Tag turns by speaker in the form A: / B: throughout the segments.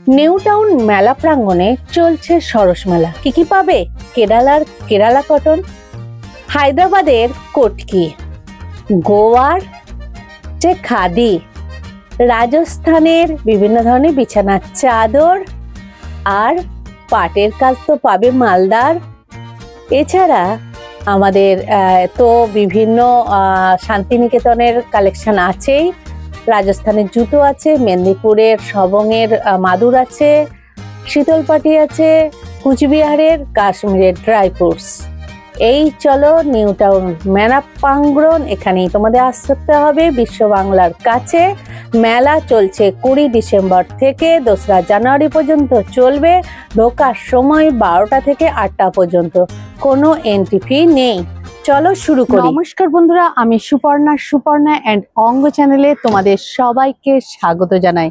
A: New town মেলা প্রাঙ্গণে চলছে সরস মেলা। কি পাবে? কেরালা কটন, হায়দ্রাবাদের কটকি, গোয়ার যে খাদি, রাজস্থানের বিভিন্ন ধরনের বিছানার চাদর, আর পাটের কাজ তো পাবে মালদার। এছাড়া আমাদের তো বিভিন্ন শান্তিনিকেতনের কালেকশন আছেই, রাজস্থানের জুতো আছে, মেদিনীপুরের সবংয়ের মাদুর আছে, শীতলপাটি আছে, কুচবিহারের কাশ্মীরের ড্রাই ফ্রুটস। এই চলো নিউ টাউন মেলা প্রাঙ্গণ, এখানেই তোমাদের আসতে হবে। বিশ্ব বাংলার কাছে মেলা চলছে 20 ডিসেম্বর থেকে 2রা জানুয়ারি পর্যন্ত চলবে। ঢোকার সময় 12টা থেকে 8টা পর্যন্ত, কোনো এন্ট্রি ফি নেই। চলো শুরু করি। নমস্কার বন্ধুরা, আমি সুপর্ণা অ্যান্ড অঙ্গ চ্যানেলে তোমাদের সবাইকে স্বাগত জানাই।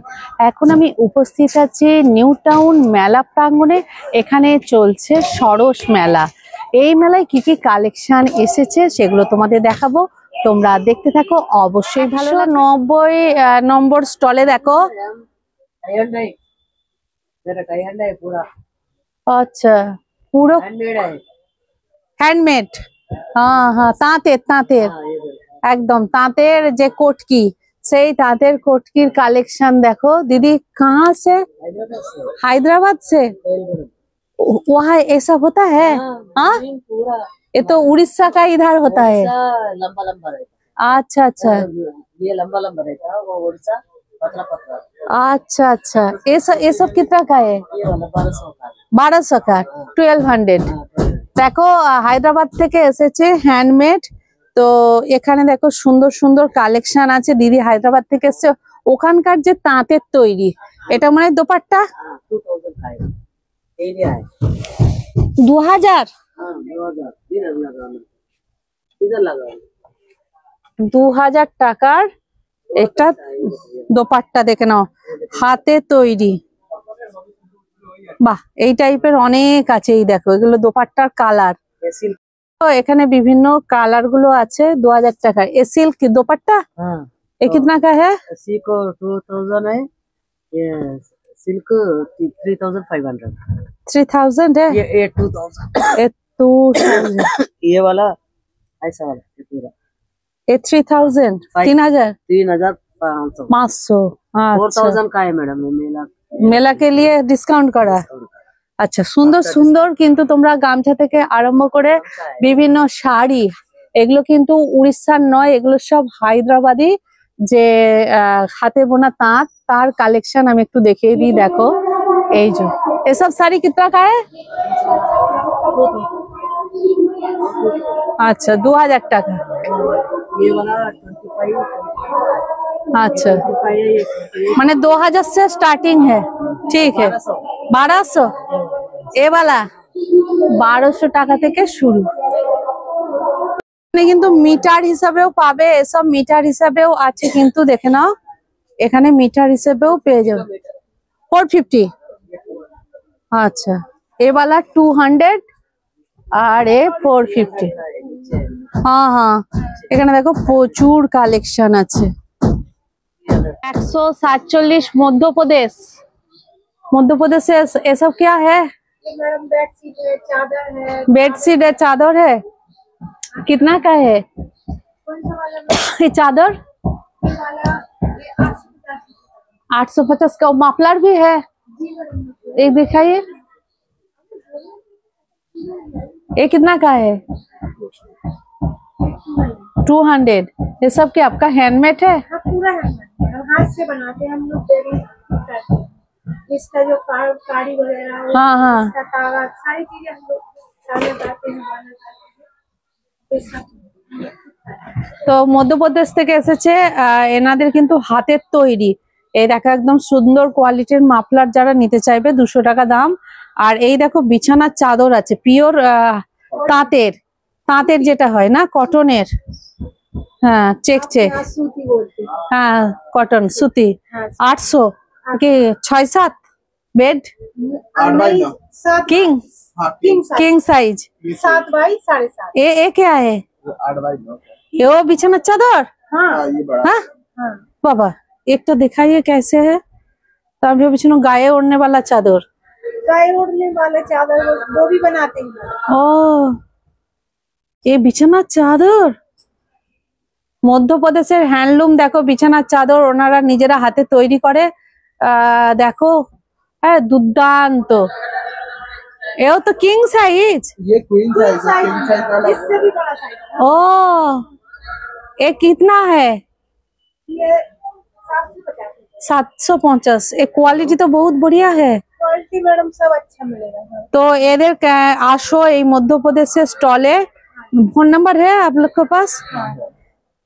A: এখন আমি উপস্থিত আছি নিউ টাউন মেলা প্রাঙ্গণে। এখানে চলছে সরস মেলা। এই মেলায় কি কি কালেকশন এসেছে সেগুলো তোমাদের দেখাবো, তোমরা দেখতে থাকো। অবশ্যই ভালো। 90 নম্বর স্টলে দেখো। আচ্ছা, পুরো হ্যান্ডমেড। হ্যাঁ, তাঁতের একদম তাঁতের যে কোটকি, সেই তাঁতের कोटकीर कलेक्शन देखो। दीदी कहाँ से? हैदराबाद से। वहाँ ऐसा होता है? हाँ, ये तो उड़ीसा का इधर होता है।
B: लंबा रहता।
A: अच्छा,
B: ये लंबा रहता है, वो उड़ीसा पतला।
A: अच्छा। ये सब कितना का है?
B: ये
A: 1200 का। 1200। देखो হায়দ্রাবাদ থেকে এসেছে হ্যান্ডমেড। তো এখানে দেখো সুন্দর সুন্দর কালেকশন আছে। দিদি হায়দ্রাবাদ থেকে এসেছে। ওখানকার যে তাঁতের তৈরি, এটা মানে দোপাট্টা 2000। 2000 টাকার একটা দোপাট্টা দেখে নাও, হাতে তৈরি। বাহ, এই টাইপের অনেক আছে। এই দেখো, এগুলো দোপাট্টার কালার। তো এখানে বিভিন্ন কালার গুলো আছে। 2000 টাকা। এ সিল্ক দোপাট্টা। ये कितना का है?
B: सिल्क 2000 है, ये सिल्क 3500।
A: 3000 है।
B: ये 2000।
A: ये 2000।
B: ये वाला ऐसा वाला ये पूरा
A: ये 3000।
B: 3500। 4000 का है मैडम।
A: मेला के लिए डिस्काउंट करा। আচ্ছা, সুন্দর সুন্দর কিন্তু তোমরা গামছা থেকে আরম্ভ করে বিভিন্ন শাড়ি, এগুলো কিন্তু উড়িষ্যার নয়, এগুলো সব হায়দ্রাবাদি যে হাতে বোনা তাঁত, তার কালেকশন আমি একটু দেখিয়ে দিই। দেখো এই যে এসব শাড়ি কিতনা का है? আচ্ছা, 2000 টাকা। अच्छा, माने 2000 से स्टार्टिंग है। ठीक है, 1200। ए वाला 1200 টাকা থেকে শুরু। এখানে কিন্তু মিটার হিসাবেও পাবে, এসব মিটার হিসাবেও আছে কিন্তু দেখে নাও, এখানে মিটার হিসাবেও পেয়ে যাবে। 450। আচ্ছা, এ वाला 200 আর এ 450। হ্যাঁ, এখানে দেখো প্রচুর কালেকশন আছে। 147 मध्य प्रदेश से। ये सब क्या है? बेडशीट है, चादर है। कितना का है ये चादर? 850 का। मफलर भी है, एक दिखाइए। ये कितना का है? 200। ये सब क्या आपका हैंडमेड है?
C: पूरा हैंडमेड, हाथ से बनाते हैं हम लोग। इसका जो काड़ी वगैरह,
A: हाँ,
C: इसका तावा, सारी चीजें हम लोग बनाते हैं।
A: তো মধ্যপ্রদেশ থেকে এসেছে, এনাদের কিন্তু হাতের তৈরি। এই দেখো একদম সুন্দর কোয়ালিটির মাফলার, যারা নিতে চাইবে 200 টাকা দাম। আর এই দেখো বিছানার চাদর আছে, পিওর তাঁতের যেটা হয় না, কটনের। হ্যাঁ, চেক। হ্যাঁ, কটন সুতি। 800 কি 6-7 बेड किंग साइज
C: 7 बाई 7.5।
A: ये क्या है?
B: 8 बाई 9।
A: ये वो बिछाना चादर।
C: हाँ,
B: ये बड़ा।
A: हाँ, बाबा एक तो दिखाइए कैसे है। तो আমি ভেবেছিলাম গায়ে ওড়নে वाला চাদর।
C: गाय ओढ़ने वाला चादर वो भी बनाते हैं।
A: ও এই বিছানার চাদর, মধ্যপ্রদেশের হ্যান্ডলুম। দেখো বিছানার চাদর ওনারা নিজেরা হাতে তৈরি করে। দেখো হ্যাঁ দুর্দান্ত। এও তো কিং সাইজ।
D: ये क्वीन साइज है, किंग साइज वाला
C: इससे भी बड़ा साइज
A: ओ ये कितना है?
C: ये 750।
A: 750। ये क्वालिटी तो बहुत बढ़िया है।
C: क्वालिटी मैडम सब अच्छा मिलेगा।
A: तो এদের আসো এই মধ্যপ্রদেশের স্টলে। ফোন নাম্বার है आप लोग के पास?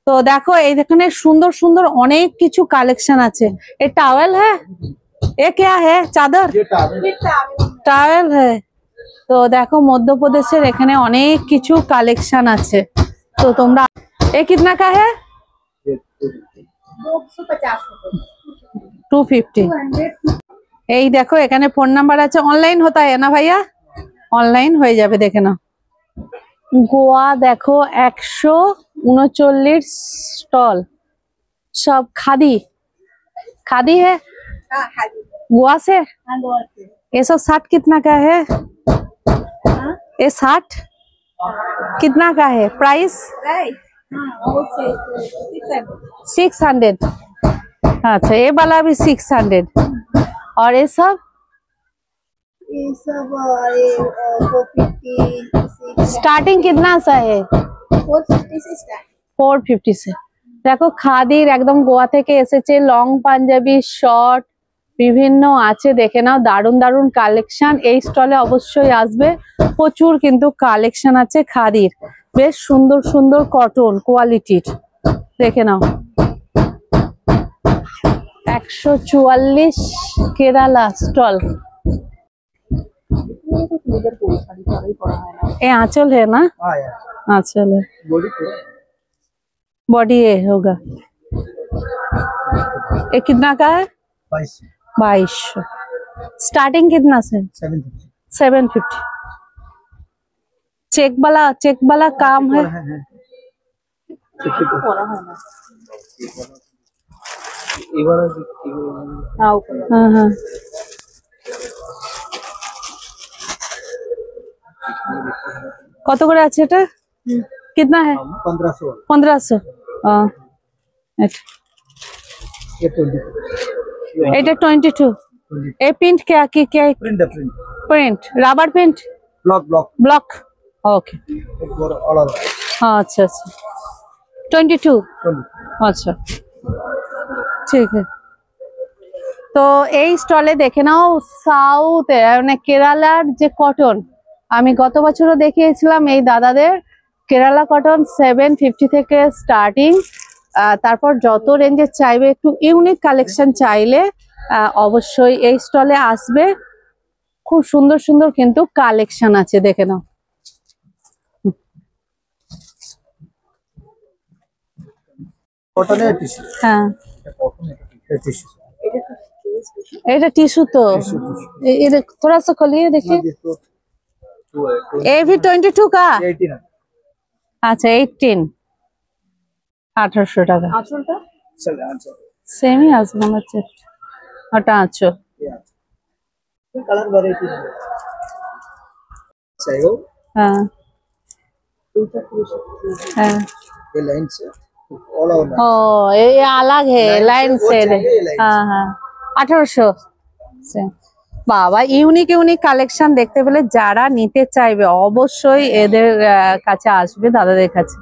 A: তো দেখো এইখানে সুন্দর সুন্দর অনেক কিছু কালেকশন আছে। এ টাওয়েল है, ये क्या है? চাদর?
D: ये टावल
A: টাওয়েল है। তো দেখো মধ্যপ্রদেশের এখানে অনেক কিছু কালেকশন আছে। তো তোমরা এ কিতনা का है?
C: 250 रुपए।
A: 250।
C: 200।
A: এই দেখো এখানে ফোন নাম্বার আছে। অনলাইন হতা है না ভাইয়া? অনলাइन হয়ে যাবে, দেখে নাও। গোয়া দেখো 139 স্টল, सब खादी। खादी है
C: हाँ हाँ जी।
A: गोवा से।
C: हाँ गोवा से।
A: ये सब 60 कितना का है?
C: हाँ
A: ये 60 कितना का है प्राइस?
C: राइट। हाँ वो से
A: 600। अच्छा ये वाला भी 600। और ये सब
C: ये सब ये 450
A: स्टार्टिंग कितना सा है?
C: 450 से स्टार्ट।
A: 450 से। দেখো খাদির একদম গোয়া থেকে এসেছে, লং পাঞ্জাবি শর্ট বিভিন্ন আছে, দেখে নাও। দারুন দারুন কালেকশন এই স্টলে অবশ্যই আসবে। প্রচুর কিন্তু কালেকশন আছে খাদির, বেশ সুন্দর সুন্দর কটন কোয়ালিটির, দেখে নাও। 144 কেরালা স্টল। ये आंचल है ना?
D: हाँ यार
A: आंचल है,
D: बॉडी पूरा
A: बॉडी ये होगा। ये कितना का है? 2200। स्टार्टिंग कितना से?
D: 750
A: 750। चेक वाला काम है। हाँ हाँ। কত করে আছে এটা? कितना है?
D: 1500
A: 1500। हाँ
D: ये 22
A: এটা 22। ये प्रिंट क्या क्या
D: print
A: print? Rubber print
D: block block
A: block. Okay
D: for all over
A: हाँ अच्छा अच्छा 22। আচ্ছা ঠিক আছে। তো এই স্টলে দেখে নাও সাউথ মানে কেরালার যে কটন, আমি গত বছরও দেখিয়েছিলাম এই দাদাদের। কেরালা কটন 750 থেকে স্টার্টিং। তারপর যত রেঞ্জে চাইবে, একটু ইউনিক কালেকশন চাইলে অবশ্যই এই স্টলে আসবে। খুব সুন্দর সুন্দর কিন্তু কালেকশন আছে, দেখে নাও।
D: कॉटन है टिश्यू
A: হ্যাঁ
D: कॉटन है टिश्यू
A: এটা টিস্যু তো। ये थोड़ा सा खोलिए देखिए। ये भी 22 का।
D: 18
A: আচ্ছা 18 1800 টাকা।
C: आंचलটা
D: चल आंसर
A: সেমই আসবে মনে হচ্ছে। ওটা আছো
D: ये कलर वैरायटी है चाहिए
A: হ্যাঁ হ্যাঁ।
D: ये लाइन से ऑल ओवर
A: ও ये अलग है लाइन
D: वो
A: से।
D: चाहिए, line
A: हाँ हाँ 1800 से। বাবা ইউনিক ইউনিক কালেকশন দেখতে পেলে যারা নিতে চাইবে অবশ্যই এদের কাছে আসবে, দাদাদের কাছে।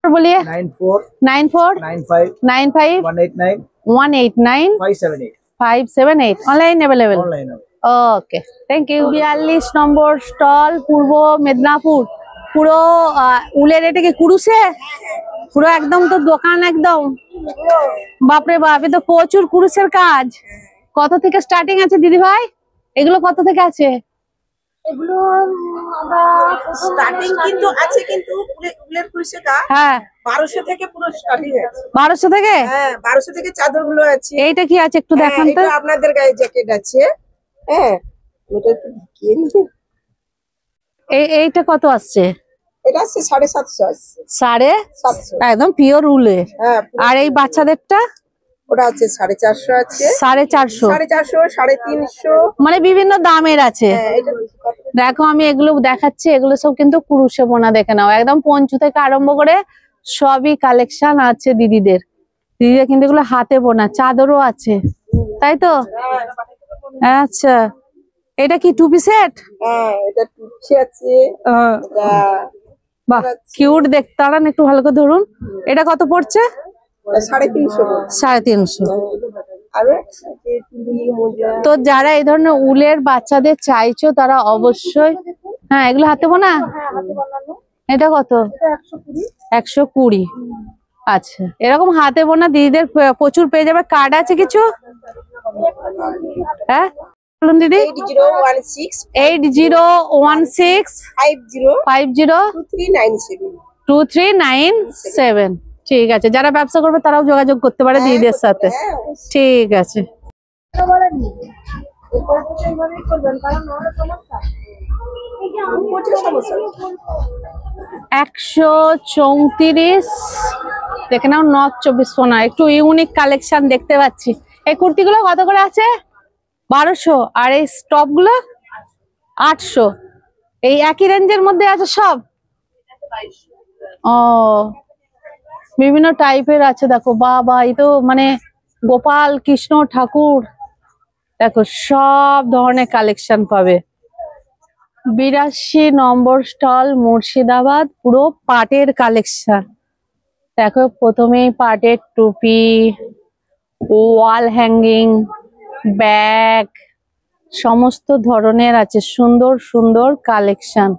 A: বলিয়ে
D: 94
A: 94
D: 95
A: 95
D: 189
A: 189
D: 578
A: 578 online available.
D: Online
A: okay thank you. 42 number stall Purba Medinipur. পুরো উলের, এটা কি কুরুশে? পুরো একদম তো দোকান একদম। বাপরে বাপ, এ তো প্রচুর কুরুশের কাজ। কত থেকে স্টার্টিং আছে দিদি ভাই? এগুলো কত থেকে আছে?
C: এগুলো আমরা স্টার্টিং কিন্তু আছে, কিন্তু উলের কুরুশেটা
A: হ্যাঁ
C: 1200 থেকে পুরো স্টার্টিং আছে।
A: 1200 থেকে।
C: হ্যাঁ 1200 থেকে চাদরগুলো আছে।
A: এইটা কি আছে একটু দেখান তো।
C: এটা আপনাদের গায়ে জ্যাকেট আছে। হ্যাঁ এটা একটু ঢুকিয়ে নিন।
A: এইটা কত আসছে?
C: এটা আছে 750 আসছে।
A: 750
C: 700।
A: একদম পিওর উলের।
C: হ্যাঁ
A: আর এই বাচ্চাদেরটা
C: ওটা আছে 450 আছে,
A: 450,
C: 450, 350।
A: মানে বিভিন্ন দামের আছে।
C: হ্যাঁ, এটা কত?
A: দেখো আমি এগুলো দেখাচ্ছি, এগুলো সব কিন্তু কুরুশে বোনা, দেখে নাও একদম পঞ্চু থেকে আরম্ভ করে সবই কালেকশন আছে দিদিদের। দিদিদের কিন্তু এগুলো হাতে বোনা, চাদরও আছে, তাই তো? আচ্ছা, এটা কি টু পিস সেট?
C: হ্যাঁ, এটা টুপি আছে, এটা
A: বাহ কিউট দেখতে, দাঁড়ান একটু ভালো করে ধরুন। এটা কত পড়ছে?
C: 350 করে।
A: 350।
C: আরো আছে টুপি, মোজা।
A: তো যারা এই ধরনের উলের বাচ্চাদের চাইছো তারা অবশ্যই, হ্যাঁ এগুলো হাতে বোনা। এটা কত? 120। আচ্ছা, এরকম হাতে বোনা দিদিদের প্রচুর পেয়ে যাবে। কার্ড আছে কিছু? হ্যাঁ বলুন দিদি।
C: 8016
A: 8016
C: 50
A: 2397। ঠিক আছে, যারা ব্যবসা করবে তারাও যোগাযোগ করতে পারে দিদিদের সাথে। ঠিক আছে। 134 দেখে নাও, নর্থ 24 পরগনা। একটু ইউনিক কালেকশন দেখতে পাচ্ছি। এই কুর্তিগুলো কত করে আছে? 1200। আর এই স্টপ গুলো 800। এই একই রেঞ্জের মধ্যে আছে সব? ও, বিভিন্ন টাইপের আছে। দেখো বাবা, এই তো মানে গোপাল কৃষ্ণ ঠাকুর, দেখো সব ধরনের কালেকশন পাবে। 82 নম্বর স্টল, মুর্শিদাবাদ। পুরো পাটের কালেকশন। দেখো প্রথমেই পাটের টুপি, ওয়াল হ্যাঙ্গিং, ব্যাগ, সমস্ত ধরনের আছে সুন্দর সুন্দর কালেকশন।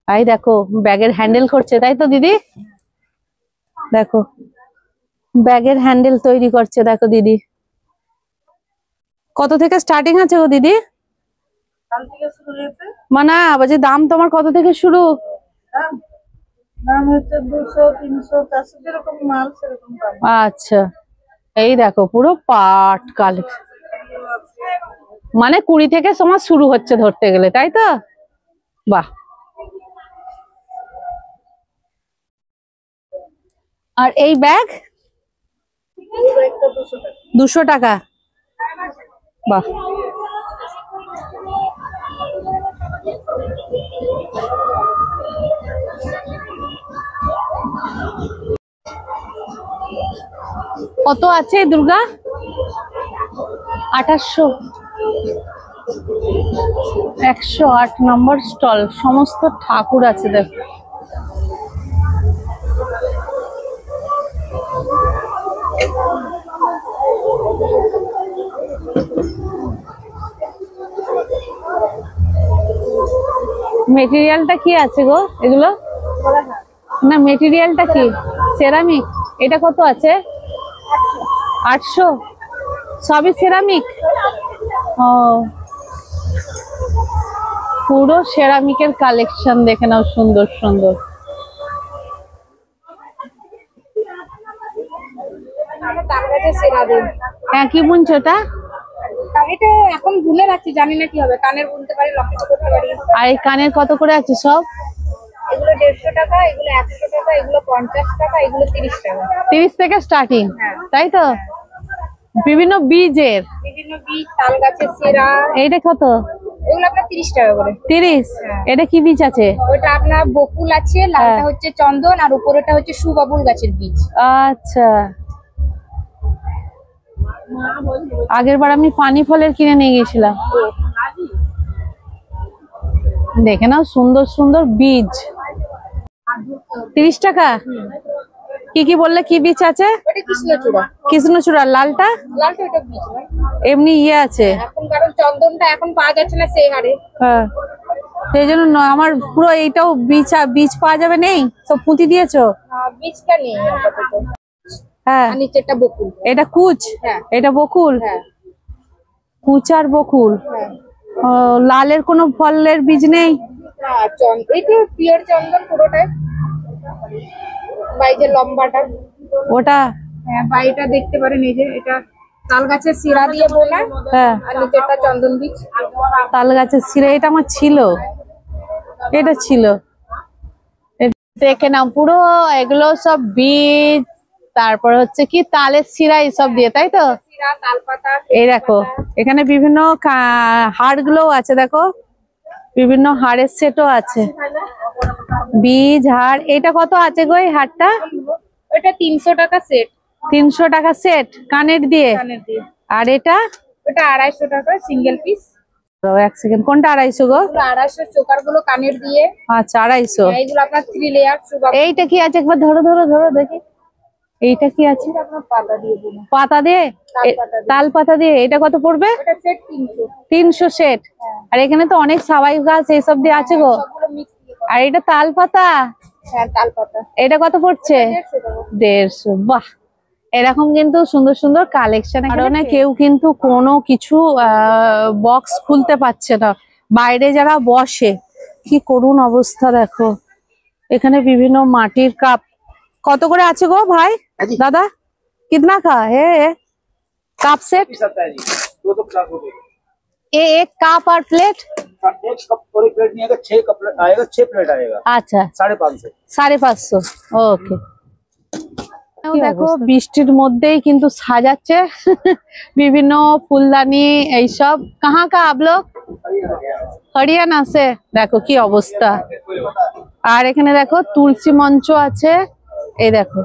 A: এই দেখো ব্যাগের হ্যান্ডেল করছে, তাই তো দিদি? দেখো ব্যাগের হ্যান্ডেল তৈরি করছে, দেখো দিদি। কত থেকে স্টার্টিং আছে গো দিদি? মানে বলছি দাম তোমার কত থেকে শুরু?
B: দাম হচ্ছে 200, 300, 400 যেরকম মাল সেরকম দাম।
A: আচ্ছা, এই দেখো পুরো পাট কালেকশন, মানে 20 থেকে তোমার শুরু হচ্ছে ধরতে গেলে, তাই তো? বাহ। আর এই ব্যাগ 200 টাকা। বাহ। কত আছে দুর্গা? 2800। 108 নম্বর স্টল, সমস্ত ঠাকুর আছে দেখো। মেটেরিয়ালটা কি আছে গো এগুলো? না মেটেরিয়ালটা কি? সেরামিক। এটা কত আছে? 800। সবই সেরামিক। ও, পুরো সেরামিকের কালেকশন দেখে নাও, সুন্দর সুন্দর। হ্যাঁ, কি বুনছো ওটা?
E: এটা এখন বুনে রাখছি, জানি না কি হবে। কানের বুনতে পারি, লকেট করতে পারি।
A: আর এই কানের কত করে আছে সব?
E: এগুলো 150 টাকা, এগুলো 100 টাকা, এগুলো 50 টাকা, এগুলো 30 টাকা।
A: 30 থেকে স্টার্টিং, তাই তো? বিভিন্ন বীজের,
E: বিভিন্ন বীজ, তাল গাছের সেরা।
A: এইটা কত?
E: এগুলো আপনার 30 টাকা করে।
A: 30। এটা কি বীজ আছে?
E: ওটা আপনার বকুল আছে, লালটা হচ্ছে চন্দন, আর উপরেটা হচ্ছে সুবাবুল গাছের বীজ।
A: আচ্ছা, আগের বার আমি পানি ফলের কিনে নিয়ে গেছিলাম। দেখে নাও সুন্দর সুন্দর বীজ। 30 টাকা। কি কি বললে, কি বীজ আছে?
E: ওটা কৃষ্ণচূড়া।
A: কৃষ্ণচূড়া। লালটা?
E: লালটা ওটা বীজ নয়,
A: এমনি ইয়ে আছে
E: এখন, কারণ চন্দনটা এখন পাওয়া যাচ্ছে না সেই হারে।
A: হ্যাঁ, সেই জন্য আমার পুরো এইটাও বীজ, বীজ পাওয়া যাবে? নেই, সব পুঁতি দিয়েছো?
E: বীজটা নেই আপাতত।
A: হ্যাঁ,
E: আর নিচেরটা বকুল।
A: এটা কুচ?
E: হ্যাঁ।
A: এটা বকুল?
E: হ্যাঁ
A: কুচ আর বকুল।
E: হ্যাঁ।
A: ও, লালের কোনো ফলের বীজ নেই?
E: আর এটা পিওর চন্দন পুরোটাই। বাইরে লম্বাটা
A: ওটা?
E: হ্যাঁ, বাইটা দেখতে পারেন, এই যে এটা তাল গাছের শিরা দিয়ে বোনা।
A: হ্যাঁ,
E: আর নিচেরটা চন্দন বীজ।
A: তাল গাছের শিরা। এটা আমার ছিল, এটা ছিল। দেখে নাও পুরো এগুলো সব বীজ, তারপর হচ্ছে কি তালের শিরা এইসব দিয়ে, তাই তো?
E: জিরা, তালপাতা,
A: এই দেখো এখানে বিভিন্ন হাড় গুলোও আছে, দেখো বিভিন্ন হাড়ের সেটও আছে, বীজ হাড়। এটা কত আছে গো এই হাড়টা?
E: ওটা 300 টাকা সেট,
A: 300 টাকা সেট কানের দিয়ে।
E: কানের দিয়ে।
A: আর এটা
E: ওটা 250 টাকা সিঙ্গেল পিস।
A: এক সেকেন্ড, কোনটা 250 গো?
E: এগুলো 250 চোকার গুলো কানের দিয়ে।
A: আচ্ছা 250।
E: এইগুলো আপনার 3 লেয়ার সুবা।
A: এইটা কি আছে একবার ধরো ধরো ধরো দেখি, এইটা কি আছে?
E: আপনার পাতা দিয়ে দিন,
A: পাতা দিয়ে, তাল পাতা দিয়ে। এটা কত পড়বে?
E: ওটা সেট 300।
A: 300 সেট। আর এখানে তো অনেক সাবাই গাছ এইসব দিয়ে আছে গো।
E: সবগুলো মিক্স দিয়ে।
A: আর এটা তাল পাতা,
E: হ্যাঁ তালপাতা
A: এটা কত পড়ছে?
E: 150 টাকা।
A: 150। বাহ, এরকম কিন্তু সুন্দর সুন্দর কালেকশন। কারণে কেউ কিন্তু কোনো কিছু বক্স খুলতে পারছে না, বাইরে যারা বসে কি করুন অবস্থা দেখো। এখানে বিভিন্ন মাটির কাপ কত করে আছে গো ভাই দাদা? कितना का है कप सेट?
D: 250 रुपए
A: ये एक कप और प्लेट?
D: एक कप और एक प्लेट नहीं आएगा, 6 कप आएगा, 6 प्लेट आएगा।
A: अच्छा
D: 550।
A: 550। ওকে। দেখো বৃষ্টির মধ্যেই কিন্তু সাজাচ্ছে বিভিন্ন ফুলদানি এইসব। কাহা কা আপ লোগ? হরিয়ানা সে। দেখো কি অবস্থা। আর এখানে দেখো তুলসী মঞ্চ আছে, এই দেখো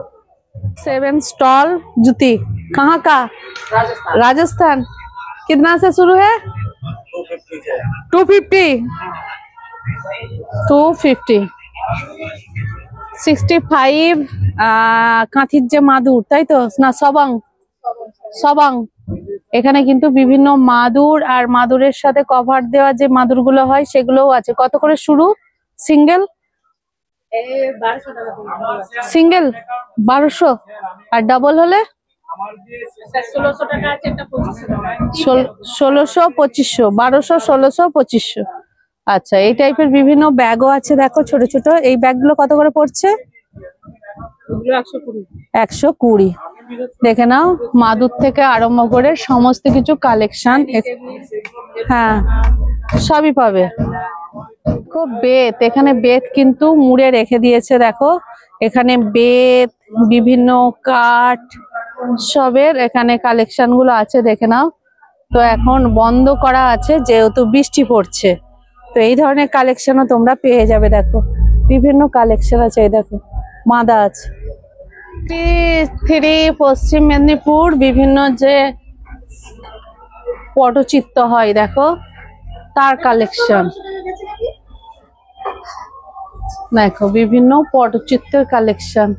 A: 7 स्टॉल जूती। कहाँ का? राजस्थान। कितना से शुरू है? 250। 250। 65 কাঁথির যে মাদুর, তাই তো না? সবাং, সবাং। এখানে কিন্তু বিভিন্ন মাদুর আর মাদুরের সাথে কভার দেওয়া যে মাদুর গুলো হয় সেগুলোও আছে। কত করে শুরু? সিঙ্গেল? সিঙ্গেল 1200। আর ডাবল হলে
E: 1600 টাকা আছে, একটা 2500 টাকা।
A: 1600, 2500, 1200, 1600, 2500। আচ্ছা, এই টাইপের বিভিন্ন ব্যাগও আছে দেখো ছোট ছোট। এই ব্যাগগুলো কত করে পড়ছে?
E: এগুলো 120।
A: 120। দেখে নাও, মাদুর থেকে আরম্ভ করে সমস্ত কিছু কালেকশন। হ্যাঁ সবই পাবে। খুব বেত, এখানে বেত কিন্তু মুড়ে রেখে দিয়েছে দেখো। এখানে বেত, বিভিন্ন কাঠ সবের এখানে কালেকশন গুলো আছে, দেখে নাও। তো এখন বন্ধ করা আছে যেহেতু বৃষ্টি পড়ছে। তো এই ধরনের কালেকশনও তোমরা পেয়ে যাবে। দেখো বিভিন্ন কালেকশন আছে, এই দেখো মাদা আছে। 3 পশ্চিম মেদিনীপুর বিভিন্ন যে পটচিত্র হয় দেখো তার কালেকশন। দেখো বিভিন্ন পটচিত্রের কালেকশন।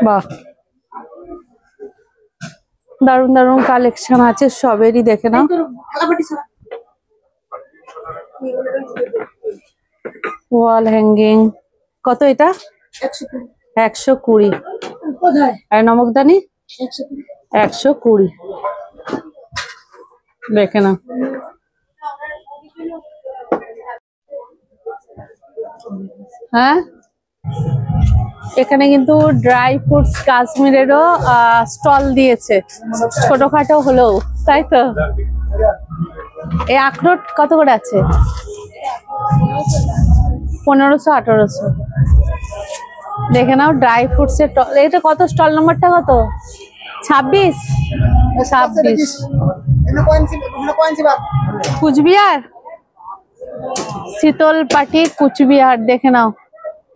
A: বাহ, দারুন দারুন কালেকশন আছে সবেরই, দেখে নাও। ওয়াল হ্যাঙ্গিং কত এটা? 120। আর নমকদানি 120। দেখে না, হ্যাঁ এখানে কিন্তু ড্রাই ফ্রুটস কাশ্মীরেরও স্টল দিয়েছে, ছোটখাটো হলেও, তাই তো? এই আখরোট কত করে আছে? 1500, 1800। দেখে নাও ড্রাই ফ্রুটস এর। এটা কত? স্টল নাম্বারটা কত? 26। 26 কুচবিহার, শীতল পাটি কুচবিহার। দেখে নাও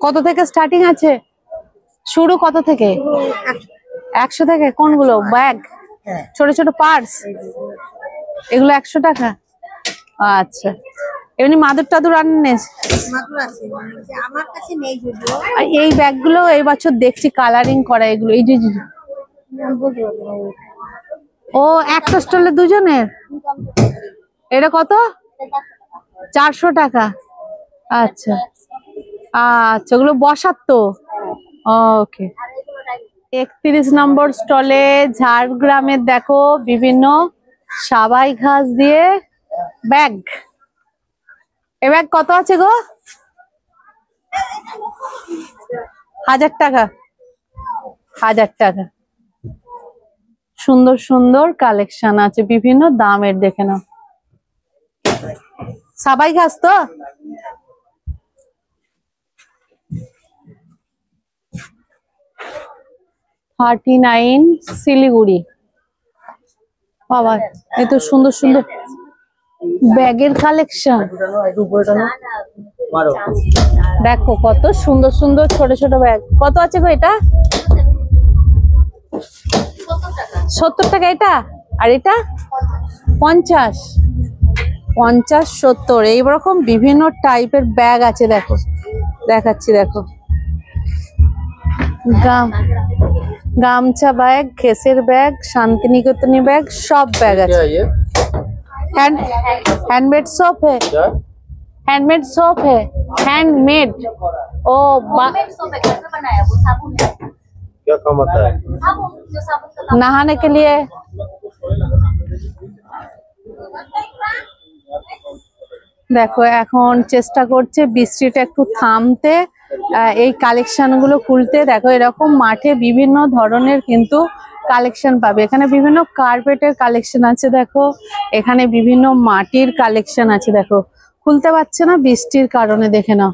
A: কত থেকে স্টার্টিং আছে, শুরু কত থেকে? 100 থেকে। কোনগুলো? ব্যাগ, ছোট ছোট পার্স, এগুলো 100 টাকা। আচ্ছা, এমনি মাদুর টাদুর আনেন? এই ব্যাগগুলো এই বছর দেখছি কালারিং করা, এগুলো এই যে। ও একটা স্টলে দুজনের, এটা কত? 400 টাকা। আচ্ছা আচ্ছা, ওগুলো বসার তো। ওকে। 31 নম্বর স্টলে ঝাড়গ্রামের দেখো বিভিন্ন সাবাই ঘাস দিয়ে ব্যাগ। এ ব্যাগ কত আছে গো? 1000 টাকা। 1000 টাকা। সুন্দর সুন্দর কালেকশন আছে বিভিন্ন দামের, দেখে নাও। সাবাই ঘাস তো। 39 শিলিগুড়ি। বাবা এত সুন্দর সুন্দর ব্যাগের কালেকশন, দেখো কত সুন্দর সুন্দর ছোট ছোট ব্যাগ। কত আছে গো এটা? 70 টাকা এটা, আর এটা 50, 70। এইরকম বিভিন্ন টাইপের ব্যাগ আছে, দেখো দেখাচ্ছি, দেখো গামছা ব্যাগ, খেসের ব্যাগ, শান্তিনিকেতনী ব্যাগ, সব ব্যাগ আছে। हैंडमेड सोप है, हैंडमेड सोप है, हैंडमेड। ओ
E: सोप है, घर में बनाया वो साबुन है।
D: क्या काम आता है?
E: साबुन, जो साबुन का
A: नहाने के लिए। দেখো এখন চেষ্টা করছে বৃষ্টিটা একটু থামতে, এই কালেকশন গুলো খুলতে। দেখো এরকম মাঠে বিভিন্ন ধরনের কিন্তু কালেকশন পাবে। এখানে বিভিন্ন কার্পেটের কালেকশন আছে, দেখো এখানে বিভিন্ন মাটির কালেকশন আছে। দেখো খুলতে পারছে না বৃষ্টির কারণে, দেখে নাও।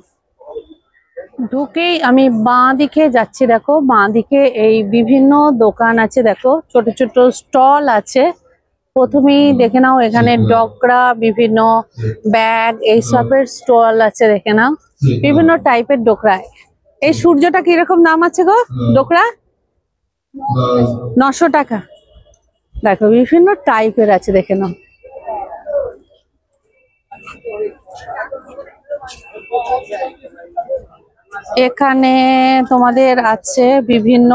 A: ঢুকেই আমি বাঁ দিকে যাচ্ছি, দেখো বাঁ দিকে এই বিভিন্ন দোকান আছে, দেখো ছোট ছোট স্টল আছে। প্রথমেই দেখে নাও এখানে ডকরা, বিভিন্ন ব্যাগ, এইসবের স্টল আছে, দেখে নাও বিভিন্ন টাইপের ডোকরা। এই সূর্যটা কিরকম দাম আছে গো ডোকরা? 900 টাকা। দেখো বিভিন্ন টাইপের আছে, দেখে নাও। এখানে তোমাদের আছে বিভিন্ন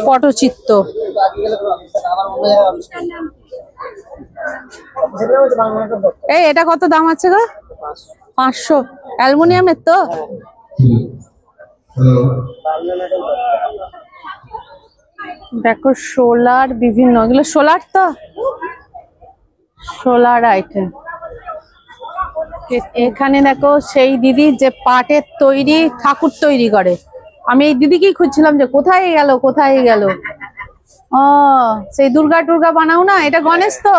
A: পটচিত্র। এই এটা কত দাম আছে গো? 500। অ্যালুমিনিয়ামের তো? দেখো সোলার, বিভিন্ন এগুলো সোলার, তো সোলার আইটেম। এখানে দেখো সেই দিদি যে পাটের তৈরি ঠাকুর তৈরি করে। আমি এই দিদিকেই খুঁজছিলাম যে কোথায় গেল কোথায় গেল। ও সেই দুর্গা টুর্গা বানাও না? এটা গণেশ তো?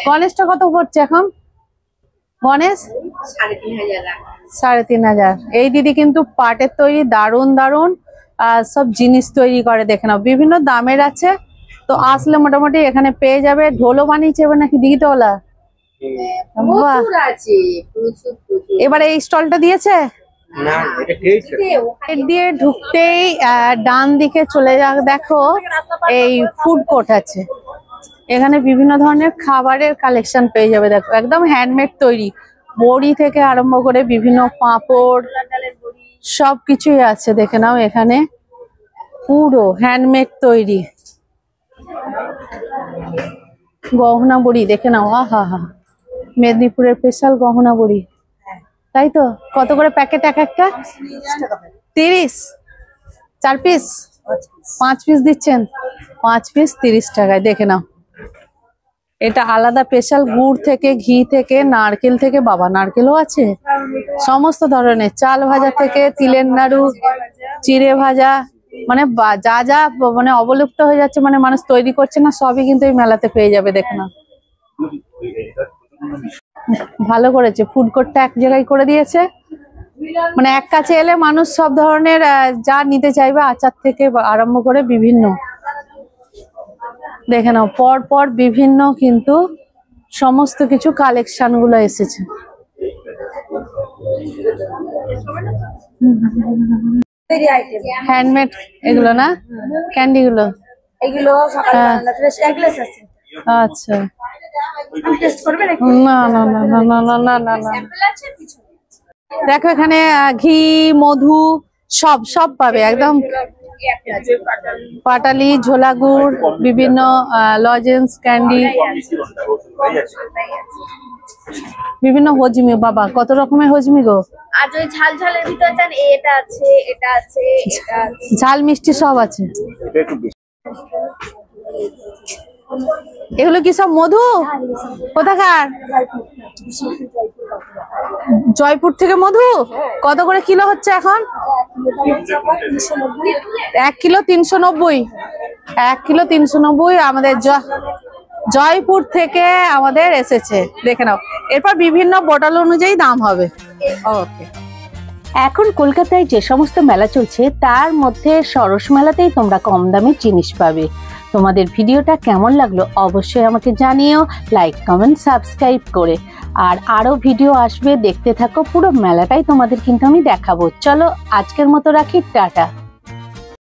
A: গণেশটা কত পড়ছে এখন? গণেশ 3500। এই দিদি কিন্তু পাটের তৈরি দারুণ দারুণ সব জিনিস তৈরি করে, দেখে নাও বিভিন্ন দামের আছে। তো আসলে মোটামুটি এখানে পেয়ে যাবে। ঢোলও বানিয়েছে এবার নাকি দিদিতলা? এবারে এই স্টলটা দিয়েছে দিয়ে ঢুকতেই ডান দিকে চলে যাক, দেখো এই ফুড কোর্ট আছে। এখানে বিভিন্ন ধরনের খাবারের কালেকশন পেয়ে যাবে। দেখো একদম হ্যান্ডমেড তৈরি, বড়ি থেকে আরম্ভ করে বিভিন্ন পাঁপড় সবকিছুই আছে, দেখে নাও এখানে পুরো হ্যান্ডমেড তৈরি। গহনা বড়ি দেখে নাও, আহা হা, মেদিনীপুরের স্পেশাল গহনা বড়ি, তাই তো? কত করে প্যাকেট এক একটা? 30। 4 পিস? 5 পিস দিচ্ছেন? 5 পিস 30 টাকায়, দেখে নাও। এটা আলাদা স্পেশাল গুড় থেকে, ঘি থেকে, নারকেল থেকে, বাবা নারকেলও আছে, সমস্ত ধরনের চাল ভাজা থেকে তিলের নাড়ু, চিড়ে ভাজা, মানে যা যা মানে অবলুপ্ত হয়ে যাচ্ছে, মানে মানুষ তৈরি করছে না, সবই কিন্তু এই মেলাতে পেয়ে যাবে, দেখে নাও। ভালো করেছে, ফুড কোর্টটা এক জায়গায় করে দিয়েছে, মানে এক কাছে এলে মানুষ সব ধরনের যা নিতে চাইবে, আচার থেকে আরম্ভ করে বিভিন্ন, দেখে নাও পর পর বিভিন্ন কিন্তু সমস্ত কিছু কালেকশন গুলো এসেছে। হ্যান্ডমেড এগুলো না, ক্যান্ডি গুলো,
C: এগুলো
A: আচ্ছা না না না না না না না না না। দেখো এখানে ঘি, মধু সব সব পাবে একদম, পাটালি, ঝোলা গুড়, বিভিন্ন লজেন্স, ক্যান্ডি, বিভিন্ন হজমি। বাবা কত রকমের হজমি গো!
E: আর ওই ঝাল ঝালের ভিতরে জান এটা আছে, এটা আছে, এটা আছে,
A: ঝাল মিষ্টি সব আছে। এগুলো কি সব মধু? কোথাকার? জয়পুর থেকে মধু। কত করে কিলো হচ্ছে এখন? 1 কিলো 390। 1 কিলো 390 আমাদের জয়পুর থেকে আমাদের এসেছে, দেখে নাও। এরপর বিভিন্ন বোতল অনুযায়ী দাম হবে। ওকে, এখন কলকাতায় যে সমস্ত মেলা চলছে তার মধ্যে সরস মেলাতেই তোমরা কম দামে জিনিস পাবে। তোমাদের ভিডিওটা কেমন লাগলো অবশ্যই আমাকে জানিও, লাইক কমেন্ট সাবস্ক্রাইব করে। আর আরো ভিডিও আসবে, দেখতে থাকো। পুরো মেলাটাই তোমাদের কিন্তু আমি দেখাবো। চলো আজকের মতো রাখি, টাটা।